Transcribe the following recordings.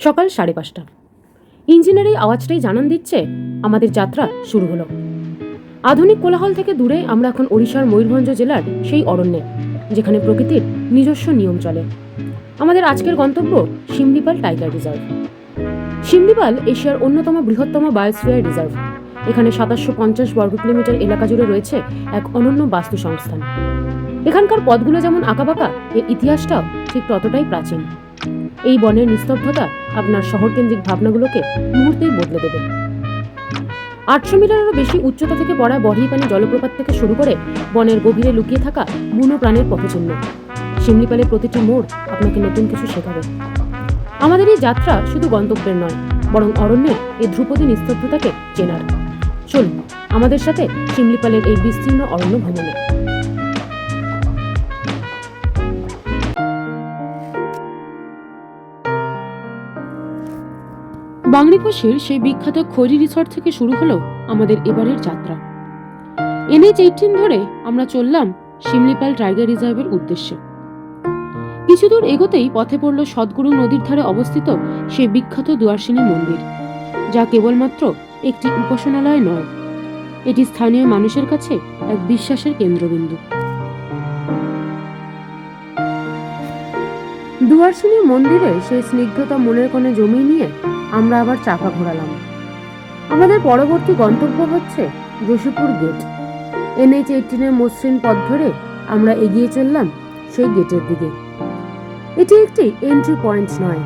সকাল 5:30। ইঞ্জিনের এই আওয়াজটাই জানান দিচ্ছে আমাদের যাত্রা শুরু হলো। আধুনিক কোলাহল থেকে দূরে আমরা এখন ওড়িশার ময়ূরভঞ্জ জেলার সেই অরণ্যে, যেখানে প্রকৃতির নিজস্ব নিয়ম চলে। আমাদের আজকের গন্তব্য শিমলিপাল টাইগার রিজার্ভ। শিমলিপাল এশিয়ার অন্যতম বৃহত্তম বায়োস্ফিয়ার রিজার্ভ। এখানে 2750 বর্গ কিলোমিটার এলাকা জুড়ে রয়েছে এক অনন্য বাস্তু সংস্থান। এখানকার পথগুলো যেমন আঁকাবাঁকা, এর ইতিহাসটাও ঠিক ততটাই প্রাচীন। এই বনের নিস্তব্ধতা আপনার শহরকেন্দ্রিক ভাবনাগুলোকে মুহূর্তেই বদলে দেবে। 800 মিটারেরও বেশি উচ্চতা থেকে পড়া বড়হিপানি জলপ্রপাত থেকে শুরু করে বনের গভীরে লুকিয়ে থাকা বুনো প্রাণের পথচিহ্ন, শিমলিপালের প্রতিটি মোড় আপনাকে নতুন কিছু শেখাবে। আমাদের এই যাত্রা শুধু গন্তব্যের নয়, বরং অরণ্যের এই ধ্রুপদী নিস্তব্ধতাকে চেনার। চলুন আমাদের সাথে শিমলিপালের এই বিস্তীর্ণ অরণ্য ভ্রমণে। বাংলাদেশের সেই বিখ্যাত খৈরি রিসর্ট থেকে শুরু হলো আমাদের এবারের যাত্রা। NH-18 ধরে আমরা চললাম শিমলিপাল টাইগার রিজার্ভের উদ্দেশ্যে। কিছু দূর এগোতেই পথে পড়ল সদগুরু নদীর ধারে অবস্থিত সেই বিখ্যাত দুয়ারসিনী মন্দির, যা কেবলমাত্র একটি উপাসনালয় নয়, এটি স্থানীয় মানুষের কাছে এক বিশ্বাসের কেন্দ্রবিন্দু। দুয়ারসিনী মন্দিরে সেই স্নিগ্ধতা মনের কোণে জমিয়ে নিয়ে আমরা আবার চাকা ঘোরালাম। আমাদের পরবর্তী গন্তব্য হচ্ছে যোশীপুর গেট। NH-18 মসৃণ পথ ধরে আমরা এগিয়ে চললাম সেই গেটের দিকে। এটি একটি এন্ট্রি পয়েন্ট নয়,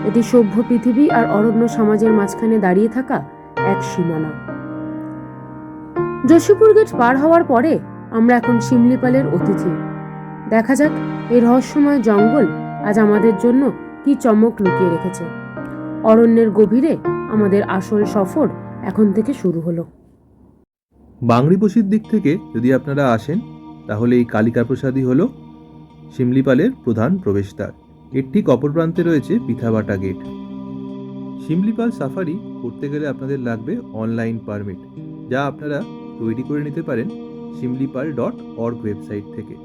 এটি সভ্য পৃথিবী আর অরণ্য সমাজের মাঝখানে দাঁড়িয়ে থাকা এক সীমানা। যোশীপুর গেট পার হওয়ার পরে আমরা এখন শিমলিপালের অতিথি। দেখা যাক এই রহস্যময় জঙ্গল আজ আমাদের জন্য কি চমক লুকিয়ে রেখেছে। অরণ্যের গভীরে আমাদের আসল সফর এখন থেকে শুরু হলো। বাংরিপোশির দিক থেকে যদি আপনারা আসেন, তাহলে এই কালিকা প্রসাদই হলো শিমলিপালের প্রধান প্রবেশদ্বার। এর ঠিক অপর প্রান্তে রয়েছে পিথাবাটা গেট। শিমলিপাল সাফারি করতে গেলে আপনাদের লাগবে অনলাইন পারমিট, যা আপনারা তৈরি করে নিতে পারেন shimlipal.org ওয়েবসাইট থেকে।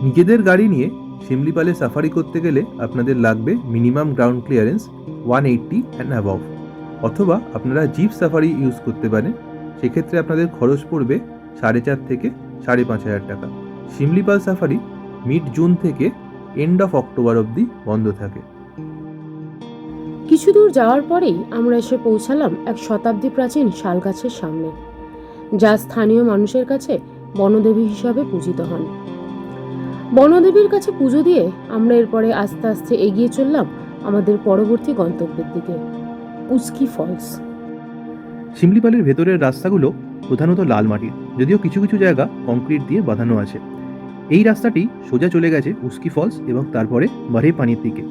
নিজেদের গাড়ি নিয়ে শিমলিপালে সাফারি করতে গেলে আপনাদের লাগবে minimum ground clearance 180 and above, অথবা আপনারা জিপ সাফারি ইউজ করতে পারেন। সেক্ষেত্রে আপনাদের খরচ পড়বে 4,500 থেকে 5,500 টাকা। শিমলিপাল সাফারি মিড জুন থেকে এন্ড অফ অক্টোবর অবধি বন্ধ থাকে। কিছু দূর যাওয়ার পরেই আমরা এসে পৌঁছালাম এক শতাব্দী প্রাচীন শাল গাছের সামনে, যা স্থানীয় মানুষের কাছে বনদেবী হিসাবে পূজিত হন। বনদেবীর কাছে পুজো দিয়ে আমরা এরপরে আস্তে আস্তে এগিয়ে চললাম আমাদের পরবর্তী গন্তব্যের দিকে, উস্কি ফলস। শিমলিপালের ভেতরের রাস্তাগুলো প্রধানত লাল মাটির, যদিও কিছু কিছু জায়গা কংক্রিট দিয়ে বাঁধানো আছে। এই রাস্তাটি সোজা চলে গেছে উস্কি ফলস এবং তারপরে বড়হিপানির দিকে।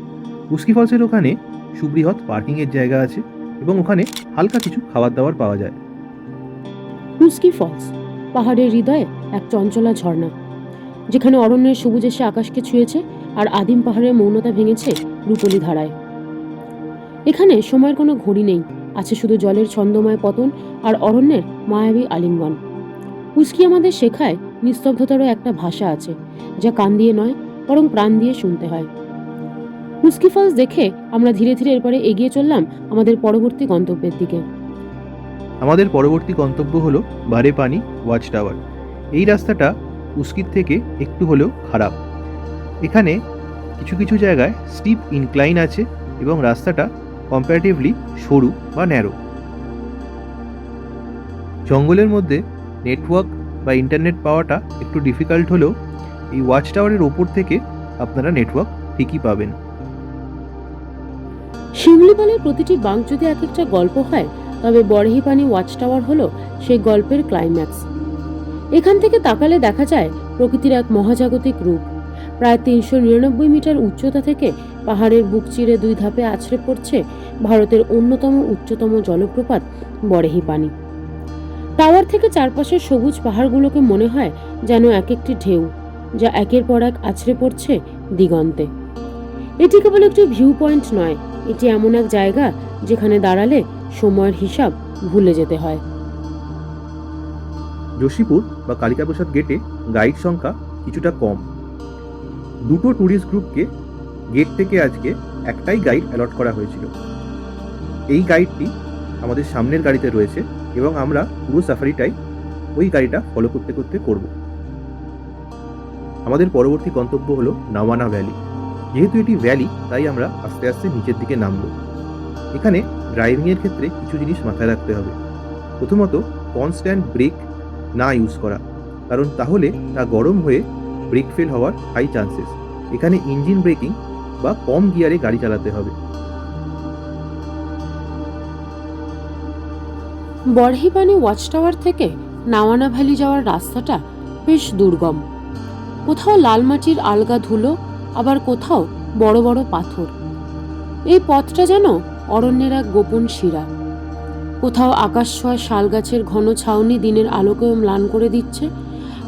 উস্কি ফলসের ওখানে সুবৃহৎ পার্কিংয়ের জায়গা আছে এবং ওখানে হালকা কিছু খাবার দাবার পাওয়া যায়। উস্কি ফলস পাহাড়ের হৃদয়ে এক চঞ্চলা ঝর্ণা, যেখানে অরণ্যের সবুজ এসে আকাশকে ছুঁয়েছে আর আদিম পাহাড়ের মৌনতা ভেঙেছে রূপলি ধারায়। এখানে সময়ের কোনো ঘড়ি নেই, আছে শুধু জলের ছন্দময় পতন আর অরণ্যের মায়াবী আলিঙ্গন। উস্কি আমাদের শেখায় নিস্তব্ধতারও একটা ভাষা আছে, যা কান দিয়ে নয় বরং প্রাণ দিয়ে শুনতে হয়। উস্কি ফলস দেখে আমরা ধীরে ধীরে এরপরে এগিয়ে চললাম আমাদের পরবর্তী গন্তব্যের দিকে। আমাদের পরবর্তী গন্তব্য হলো বড়হিপানি ওয়াচ টাওয়ার। এই রাস্তাটা উস্কির থেকে একটু হলেও খারাপ। এখানে কিছু কিছু জায়গায় স্টিপ ইনক্লাইন আছে এবং রাস্তাটা কম্পারেটিভলি সরু বা ন্যারো। জঙ্গলের মধ্যে নেটওয়ার্ক বা ইন্টারনেট পাওয়াটা একটু ডিফিকাল্ট হলেও এই ওয়াচ টাওয়ারের ওপর থেকে আপনারা নেটওয়ার্ক ঠিকই পাবেন। শিমলিপালের প্রতিটি বাঁক যদি এক একটা গল্প হয়, তবে বড়হিপানি ওয়াচ টাওয়ার হলো সেই গল্পের ক্লাইম্যাক্স। এখান থেকে তাকালে দেখা যায় প্রকৃতির এক মহাজাগতিক রূপ। প্রায় 399 মিটার উচ্চতা থেকে পাহাড়ের বুক চিরে 2 ধাপে আছড়ে পড়ছে ভারতের অন্যতম উচ্চতম জলপ্রপাত বড়হিপানি। টাওয়ার থেকে চারপাশের সবুজ পাহাড়গুলোকে মনে হয় যেন এক একটি ঢেউ, যা একের পর এক আছড়ে পড়ছে দিগন্তে। এটি কেবল একটি ভিউ পয়েন্ট নয়, এটি এমন এক জায়গা যেখানে দাঁড়ালে সময়ের হিসাব ভুলে যেতে হয়। যোশীপুর বা কালিকা প্রসাদ গেটে গাইড সংখ্যা কিছুটা কম। দুটো ট্যুরিস্ট গ্রুপকে গেট থেকে আজকে একটাই গাইড অ্যালট করা হয়েছিল। এই গাইডটি আমাদের সামনের গাড়িতে রয়েছে এবং আমরা পুরো সাফারিটাই ওই গাড়িটা ফলো করতে করতে করব। আমাদের পরবর্তী গন্তব্য হলো নাওয়ানা ভ্যালি। যেহেতু এটি ভ্যালি, তাই আমরা আস্তে আস্তে নিচের দিকে নামব। এখানে ড্রাইভিংয়ের ক্ষেত্রে কিছু জিনিস মাথায় রাখতে হবে। প্রথমত, কনস্ট্যান্ট ব্রেক না ইউজ করা, কারণ তাহলে তা গরম হয়ে ব্রেক ফেল হওয়ার হাই চান্সেস। এখানে ইঞ্জিন ব্রেকিং বা কম গিয়ারে গাড়ি চালাতে হবে। বরহিপানি ওয়াচ টাওয়ার থেকে নাওয়ানা ভ্যালি যাওয়ার রাস্তাটা বেশ দুর্গম। কোথাও লাল মাটির আলগা ধুলো, আবার কোথাও বড় বড় পাথর। এই পথটা যেন অরণ্যের এক গোপন শিরা। কোথাও আকাশ ছোঁয়া শাল গাছের ঘন ছাউনি দিনের আলোকেও ম্লান করে দিচ্ছে,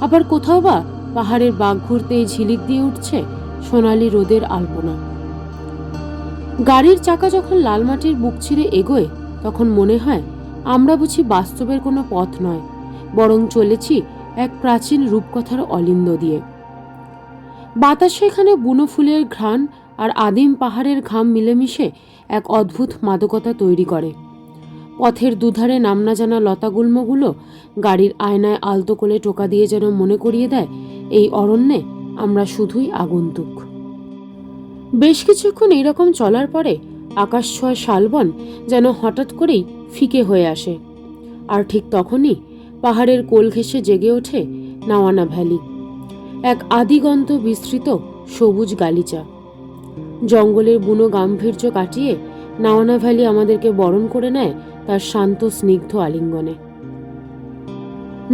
আবার কোথাও বা পাহাড়ের বাঘ ঘুরতেই ঝিলিক দিয়ে উঠছে সোনালি রোদের আলপনা। গাড়ির চাকা যখন লাল মাটির বুক ছিঁড়ে এগোয়, তখন মনে হয় আমরা বুঝি বাস্তবের কোনো পথ নয়, বরং চলেছি এক প্রাচীন রূপকথার অলিন্দ দিয়ে। বাতাসে এখানে বুনো ফুলের ঘ্রাণ আর আদিম পাহাড়ের ঘাম মিলেমিশে এক অদ্ভুত মাদকতা তৈরি করে। পথের দুধারে নাম না জানা লতাগুল্মগুলো গাড়ির আয়নায় আলতো করে টোকা দিয়ে যেন মনে করিয়ে দেয় এই অরণ্যে আমরা শুধুই আগন্তুক। বেশ কিছুক্ষণ এইরকম চলার পরে আকাশ ছোঁয়া শালবন যেন হঠাৎ করেই ফিকে হয়ে আসে, আর ঠিক তখনই পাহাড়ের কোল ঘেঁষে জেগে ওঠে নাওয়ানা ভ্যালি, এক আদিগন্ত বিস্তৃত সবুজ গালিচা। জঙ্গলের বুনো গাম্ভীর্য কাটিয়ে নাওয়ানা ভ্যালি আমাদেরকে বরণ করে নেয় তার শান্ত স্নিগ্ধ আলিঙ্গনে।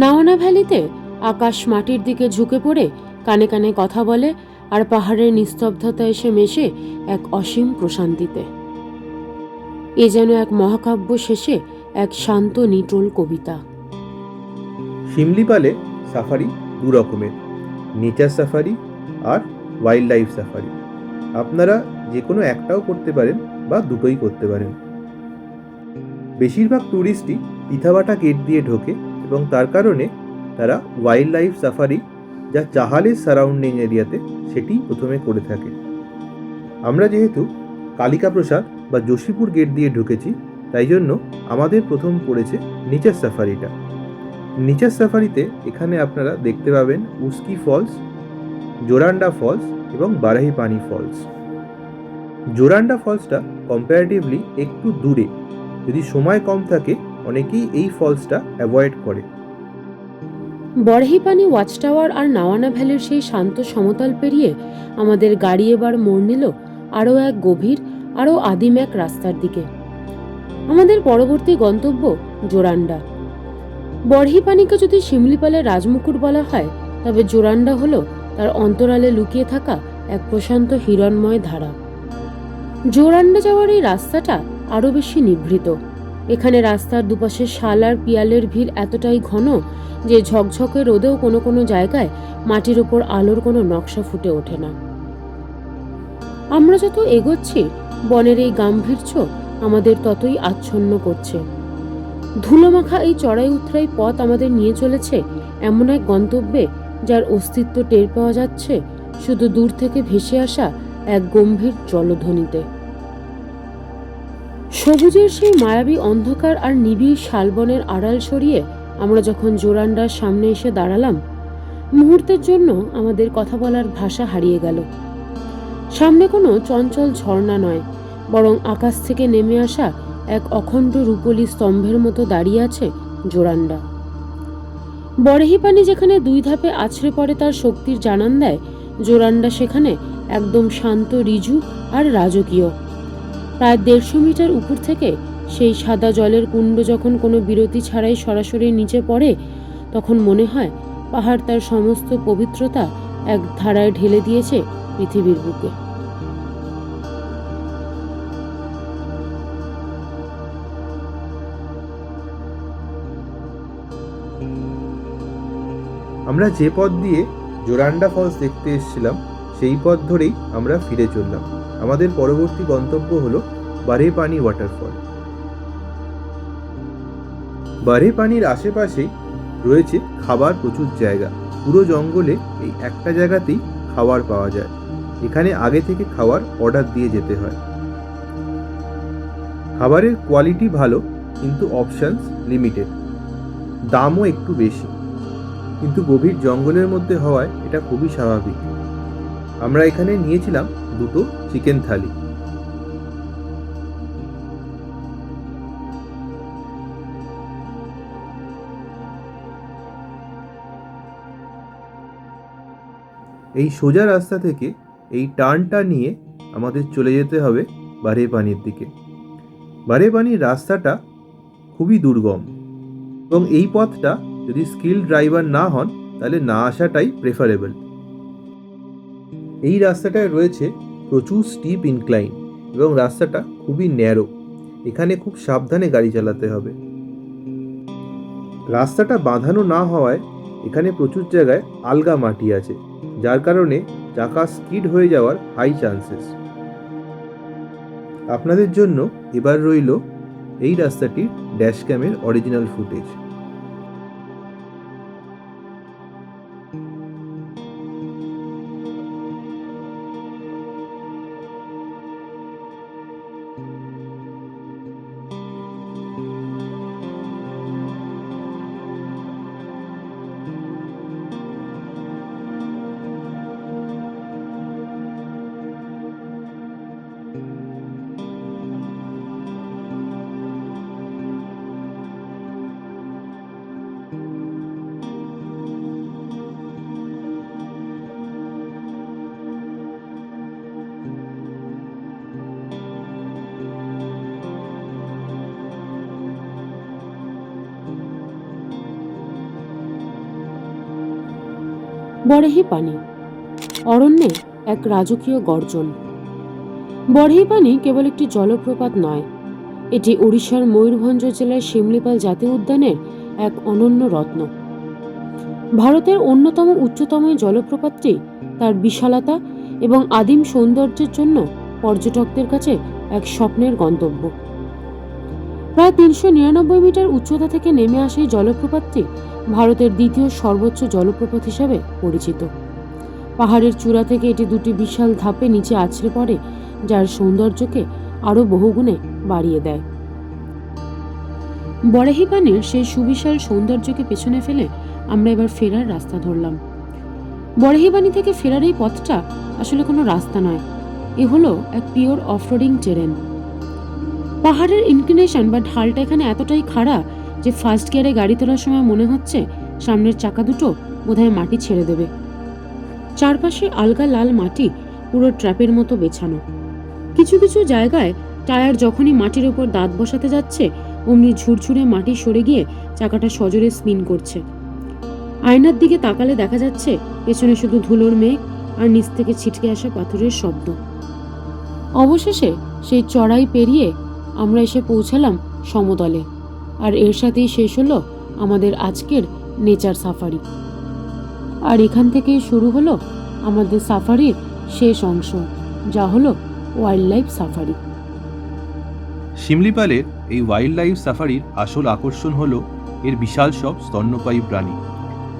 নাওয়ানা ভ্যালিতে আকাশ মাটির দিকে ঝুঁকে পড়ে কানে কানে কথা বলে, আর পাহাড়ের নিস্তব্ধতা এসে মেশে এক অসীম প্রশান্তিতে। এ যেন এক মহাকাব্য শেষে এক শান্ত নিটোল কবিতা। শিমলিপালে সাফারি দু রকমের, নেচার সাফারি আর ওয়াইল্ড লাইফ সাফারি। আপনারা যে কোনো একটাও করতে পারেন বা দুটোই করতে পারেন। বেশিরভাগ ট্যুরিস্টই পিথাবাটা গেট দিয়ে ঢোকে এবং তার কারণে তারা ওয়াইল্ড লাইফ সাফারি, যা চাহালের সারাউন্ডিং এরিয়াতে, সেটি প্রথমে করে থাকে। আমরা যেহেতু কালিকা প্রসাদ বা যোশীপুর গেট দিয়ে ঢুকেছি, তাই জন্য আমাদের প্রথম পড়েছে নেচার সাফারিটা। নেচার সাফারিতে এখানে আপনারা দেখতে পাবেন উস্কি ফলস, জোরান্ডা ফলস এবং বারাহিপানি ফলস। জোরান্ডা ফলসটা কম্পারেটিভলি একটু দূরে, যদি সময় কম থাকে অনেকেই এই ফলসটা অ্যাভয়েড করে। বরহিপানি ওয়াচ টাওয়ার আর নাওয়ানা ভ্যালির সেই শান্ত সমতল পেরিয়ে আমাদের গাড়ি এবার মোড় নিল আরও এক গভীর, আরও আদিম এক রাস্তার দিকে। আমাদের পরবর্তী গন্তব্য জোরান্ডা। বরহিপানিকে যদি শিমলিপালের রাজমুকুট বলা হয়, তবে জোরান্ডা হলো তার অন্তরালে লুকিয়ে থাকা এক প্রশান্ত হিরণময় ধারা। জোরান্ডা যাওয়ার এই রাস্তাটা আরও বেশি নিভৃত। এখানে রাস্তার দুপাশে শাল আর পিয়ালের ভিড় এতটাই ঘন যে ঝকঝকে রোদেও কোনো কোনো জায়গায় মাটির ওপর আলোর কোনো নকশা ফুটে ওঠে না। আমরা যত এগোচ্ছি, বনের এই গাম্ভীর্য আমাদের ততই আচ্ছন্ন করছে। ধুলোমাখা এই চড়াই উতরাই পথ আমাদের নিয়ে চলেছে এমন এক গন্তব্যে যার অস্তিত্ব টের পাওয়া যাচ্ছে শুধু দূর থেকে ভেসে আসা এক গম্ভীর জলধ্বনিতে। সবুজের সেই মায়াবী অন্ধকার আর নিবিড় শালবনের আড়াল সরিয়ে আমরা যখন জোরান্ডার সামনে এসে দাঁড়ালাম, মুহূর্তের জন্য আমাদের কথা বলার ভাষা হারিয়ে গেল। সামনে কোনো চঞ্চল ঝর্ণা নয়, বরং আকাশ থেকে নেমে আসা এক অখণ্ড রূপলি স্তম্ভের মতো দাঁড়িয়ে আছে জোরান্ডা। বরহিপানি যেখানে দুই ধাপে আছড়ে পড়ে তার শক্তির জানান দেয়, জোরান্ডা সেখানে একদম শান্ত, ঋজু আর রাজকীয়। প্রায় 150 মিটার উপর থেকে সেই সাদা জলের কুণ্ড যখন কোনো বিরতি ছাড়াই সরাসরি নিচে পড়ে, তখন মনে হয় পাহাড় তার সমস্ত পবিত্রতা এক ধারায় ঢেলে দিয়েছে পৃথিবীর বুকে। আমরা যে পথ দিয়ে জোরান্ডা ফলস দেখতে এসেছিলাম, সেই পথ ধরেই আমরা ফিরে চললাম। আমাদের পরবর্তী গন্তব্য হলো বারেপানি ওয়াটারফল। বারেপানির আশেপাশেই রয়েছে খাবার প্রচুর জায়গা। পুরো জঙ্গলে এই একটা জায়গাতেই খাবার পাওয়া যায়। এখানে আগে থেকে খাওয়ার অর্ডার দিয়ে যেতে হয়। খাবারের কোয়ালিটি ভালো, কিন্তু অপশানস লিমিটেড, দামও একটু বেশি, কিন্তু গভীর জঙ্গলের মধ্যে হওয়ায় এটা খুবই স্বাভাবিক। আমরা এখানে নিয়েছিলাম 2টো চিকেন থালি। এই সোজা রাস্তা থেকে এই টার্নটা নিয়ে আমাদের চলে যেতে হবে বারেপানির দিকে। বারেপানির রাস্তাটা খুবই দুর্গম, এবং এই পথটা যদি স্কিল ড্রাইভার না হন তাহলে না আসাটাই প্রেফারেবল। এই রাস্তাটায় রয়েছে প্রচুর স্টিপ ইনক্লাইন এবং রাস্তাটা খুবই ন্যারো। এখানে খুব সাবধানে গাড়ি চালাতে হবে। রাস্তাটা বাঁধানো না হওয়ায় এখানে প্রচুর জায়গায় আলগা মাটি আছে, যার কারণে চাকা স্কিড হয়ে যাওয়ার হাই চান্সেস। আপনাদের জন্য এবার রইল এই রাস্তাটির ড্যাশ ক্যামের অরিজিনাল ফুটেজ। বরেহি পানি, অরণ্যে এক রাজকীয় গর্জন। বরেহি পানি কেবল একটি জলপ্রপাত নয়, এটি ওড়িশার ময়ূরভঞ্জ জেলার শিমলিপাল জাতীয় উদ্যানের এক অনন্য রত্ন। ভারতের অন্যতম উচ্চতম এই জলপ্রপাতটি তার বিশালতা এবং আদিম সৌন্দর্যের জন্য পর্যটকদের কাছে এক স্বপ্নের গন্তব্য। প্রায় 399 মিটার উচ্চতা থেকে নেমে আসা এই জলপ্রপাতটি ভারতের দ্বিতীয় সর্বোচ্চ জলপ্রপাত হিসাবে পরিচিত। পাহাড়ের চূড়া থেকে এটি দুটি বিশাল ধাপে নিচে আছড়ে পড়ে, যার সৌন্দর্যকে আরও বহুগুণে বাড়িয়ে দেয়। বরেহি পানির সেই সুবিশাল সৌন্দর্যকে পেছনে ফেলে আমরা এবার ফেরার রাস্তা ধরলাম। বরেহি পানি থেকে ফেরার এই পথটা আসলে কোনো রাস্তা নয়, এ হলো এক পিওর অফরোডিং টেরেন। পাহাড়ের ইনক্লিনেশন বা ঢালটা এখানে এতটাই খাড়া যে ফার্স্ট গিয়ারে গাড়ি তোলার সময় মনে হচ্ছে সামনের চাকা দুটো বোধহয় মাটি ছেড়ে দেবে। চারপাশে আলগা লাল মাটি পুরো ট্র্যাপের মতো বেছানো। কিছু কিছু জায়গায় টায়ার যখনই মাটির উপর দাঁত বসাতে যাচ্ছে অমনি ঝুরঝুরে মাটি সরে গিয়ে চাকাটা সজোরে স্পিন করছে। আয়নার দিকে তাকালে দেখা যাচ্ছে পেছনে শুধু ধুলোর মেঘ আর নিচ থেকে ছিটকে আসা পাথরের শব্দ। অবশেষে সেই চড়াই পেরিয়ে আমরা এসে পৌঁছালাম সমতলে, আর এর সাথেই শেষ হলো আমাদের আজকের নেচার সাফারি। আর এখান থেকেই শুরু হলো আমাদের সাফারির শেষ অংশ, যা হলো ওয়াইল্ড লাইফ সাফারি। শিমলিপালের এই ওয়াইল্ড লাইফ সাফারির আসল আকর্ষণ হলো এর বিশাল সব স্তন্যপায়ী প্রাণী।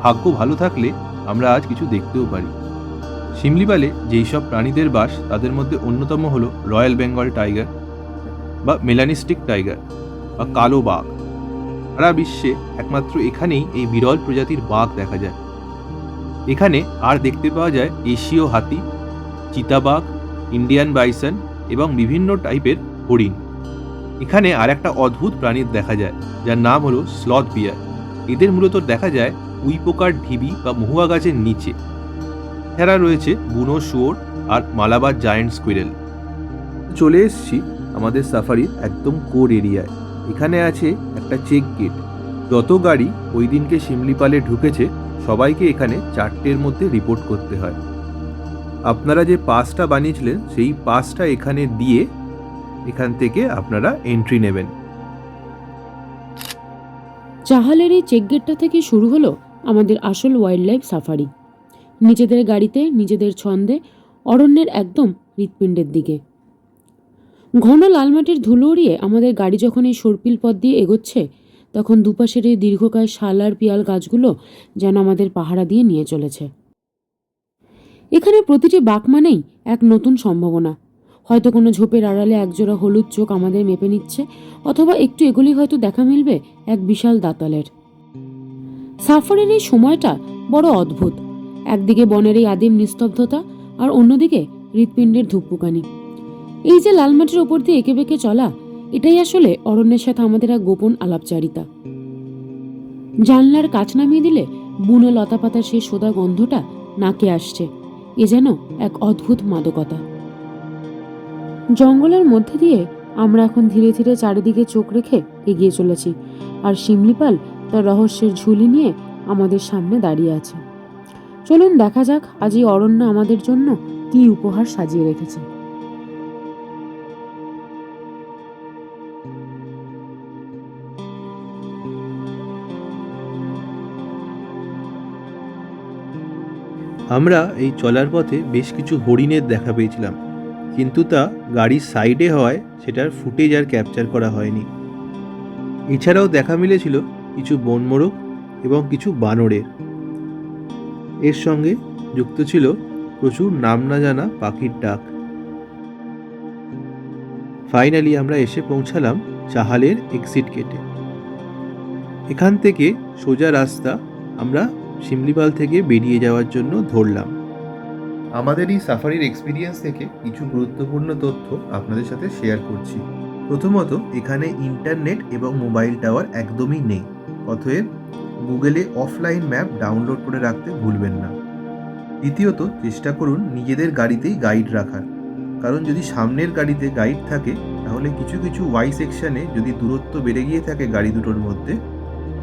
ভাগ্য ভালো থাকলে আমরা আজ কিছু দেখতেও পারি। শিমলিপালে যেই সব প্রাণীদের বাস তাদের মধ্যে অন্যতম হলো রয়্যাল বেঙ্গল টাইগার বা মেলানিস্টিক টাইগার বা কালো বাঘ। সারা বিশ্বে একমাত্র এখানেই এই বিরল প্রজাতির বাঘ দেখা যায়। এখানে আর দেখতে পাওয়া যায় এশীয় হাতি, চিতাবাঘ, ইন্ডিয়ান বাইসন এবং বিভিন্ন টাইপের হরিণ। এখানে আর একটা অদ্ভুত প্রাণীর দেখা যায়, যার নাম হলো স্লথ বিয়ার। এদের মূলত দেখা যায় উইপোকার ঢিবি বা মহুয়া গাছের নিচে। এছাড়া রয়েছে বুনো শুয়োর আর মালাবার জায়ান্ট স্কুইরেল। চলে এসেছি আমাদের সাফারির একদম কোর এরিয়ায়। এখানে আছে একটা চেক গেট। যত গাড়ি ওই দিনকে শিমলিপালে ঢুকেছে সবাইকে এখানে 4টের মধ্যে রিপোর্ট করতে হয়। আপনারা যে পাসটা বানিয়েছিলেন সেই পাসটা এখানে দিয়ে এখান থেকে আপনারা এন্ট্রি নেবেন। চাহালের এই চেকগেটটা থেকে শুরু হলো আমাদের আসল ওয়াইল্ড লাইফ সাফারি। নিজেদের গাড়িতে নিজেদের ছন্দে অরণ্যের একদম হৃৎপিণ্ডের দিকে। ঘন লালমাটির ধুলো উড়িয়ে আমাদের গাড়ি যখন এই সর্পিল পথ দিয়ে এগোচ্ছে, তখন দুপাশের এই দীর্ঘকায় শাল আর পিয়াল গাছগুলো যেন আমাদের পাহারা দিয়ে নিয়ে চলেছে। এখানে প্রতিটি বাঁক মানেই এক নতুন সম্ভাবনা। হয়তো কোনো ঝোপের আড়ালে একজোড়া হলুদ চোখ আমাদের মেপে নিচ্ছে, অথবা একটু এগোলেই হয়তো দেখা মিলবে এক বিশাল দাতালের। সাফারির এই সময়টা বড় অদ্ভুত। একদিকে বনের এই আদিম নিস্তব্ধতা, আর অন্যদিকে হৃৎপিণ্ডের ধুকপুকানি। এই যে লাল মাটির ওপর দিয়ে এঁকে বেঁকে চলা, এটাই আসলে অরণ্যের সাথে আমাদের এক গোপন আলাপচারিতা। জানলার কাচ নামিয়ে দিলে বুনো লতা পাতার সেই সোদা গন্ধটা নাকে আসছে। এ যেন এক অদ্ভুত মাদকতা। জঙ্গলের মধ্যে দিয়ে আমরা এখন ধীরে ধীরে চারিদিকে চোখ রেখে এগিয়ে চলেছি, আর শিমলিপাল তার রহস্যের ঝুলি নিয়ে আমাদের সামনে দাঁড়িয়ে আছে। চলুন দেখা যাক আজ এই অরণ্য আমাদের জন্য কি উপহার সাজিয়ে রেখেছে। আমরা এই চলার পথে বেশ কিছু হরিণের দেখা পেয়েছিলাম, কিন্তু তা গাড়ির সাইডে হওয়ায় সেটার ফুটেজ আর ক্যাপচার করা হয়নি। এছাড়াও দেখা মিলেছিল কিছু বনমোরগ এবং কিছু বানরের। এর সঙ্গে যুক্ত ছিল প্রচুর নাম না জানা পাখির ডাক। ফাইনালি আমরা এসে পৌঁছালাম চাহালের এক্সিট গেটে। এখান থেকে সোজা রাস্তা আমরা শিমলিপাল থেকে বেরিয়ে যাওয়ার জন্য ধরলাম। আমাদের এই সাফারির এক্সপিরিয়েন্স থেকে কিছু গুরুত্বপূর্ণ তথ্য আপনাদের সাথে শেয়ার করছি। প্রথমত, এখানে ইন্টারনেট এবং মোবাইল টাওয়ার একদমই নেই, অতএব গুগলে অফলাইন ম্যাপ ডাউনলোড করে রাখতে ভুলবেন না। দ্বিতীয়ত, চেষ্টা করুন নিজেদের গাড়িতেই গাইড রাখার, কারণ যদি সামনের গাড়িতে গাইড থাকে তাহলে কিছু কিছু ওয়াই সেকশানে যদি দূরত্ব বেড়ে গিয়ে থাকে গাড়ি দুটোর মধ্যে,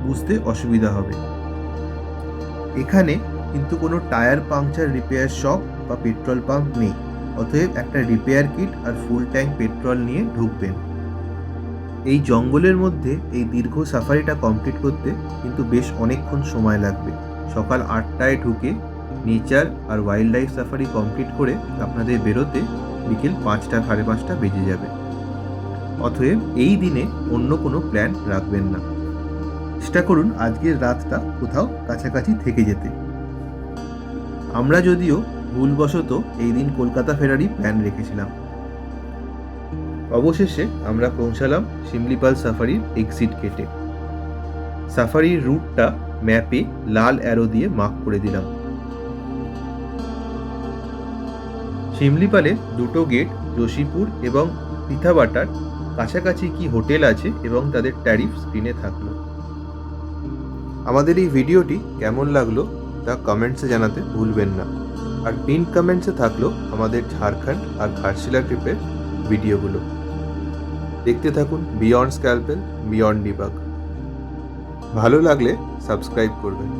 বুঝতে অসুবিধা হবে। এখানে কিন্তু কোনো টায়ার পাংচার রিপেয়ার শপ বা পেট্রোল পাম্প নেই, অতএব একটা রিপেয়ার কিট আর ফুল ট্যাঙ্ক পেট্রোল নিয়ে ঢুকবেন। এই জঙ্গলের মধ্যে এই দীর্ঘ সাফারিটা কমপ্লিট করতে কিন্তু বেশ অনেকক্ষণ সময় লাগবে। সকাল 8টায় ঢুকে নেচার আর ওয়াইল্ড লাইফ সাফারি কমপ্লিট করে আপনাদের বেরোতে বিকেল 5টা সাড়ে 5টা বেজে যাবে। অতএব এই দিনে অন্য কোনো প্ল্যান রাখবেন না। চেষ্টা করুন আজকের রাতটা কোথাও কাছাকাছি থেকে যেতে। আমরা যদিও ভুলবশত এই দিন কলকাতা ফেরারই প্ল্যান রেখেছিলাম। অবশেষে আমরা পৌঁছালাম শিমলিপাল সাফারির এক্সিট গেটে। সাফারির রুটটা ম্যাপে লাল অ্যারো দিয়ে মার্ক করে দিলাম। শিমলিপালের দুটো গেট যোশীপুর এবং পিথাবাটার কাছাকাছি কি হোটেল আছে এবং তাদের ট্যারিফ স্ক্রিনে থাকলো। আমাদের এই ভিডিওটি কেমন লাগলো তা কমেন্টসে জানাতে ভুলবেন না, আর পিন কমেন্টসে থাকলো আমাদের ঝাড়খণ্ড আর ঘাটশিলা ট্রিপের ভিডিওগুলো। দেখতে থাকুন বিয়ন্ড স্ক্যালপেল, বিয়ন্ড ডিবাগ। ভালো লাগলে সাবস্ক্রাইব করবেন।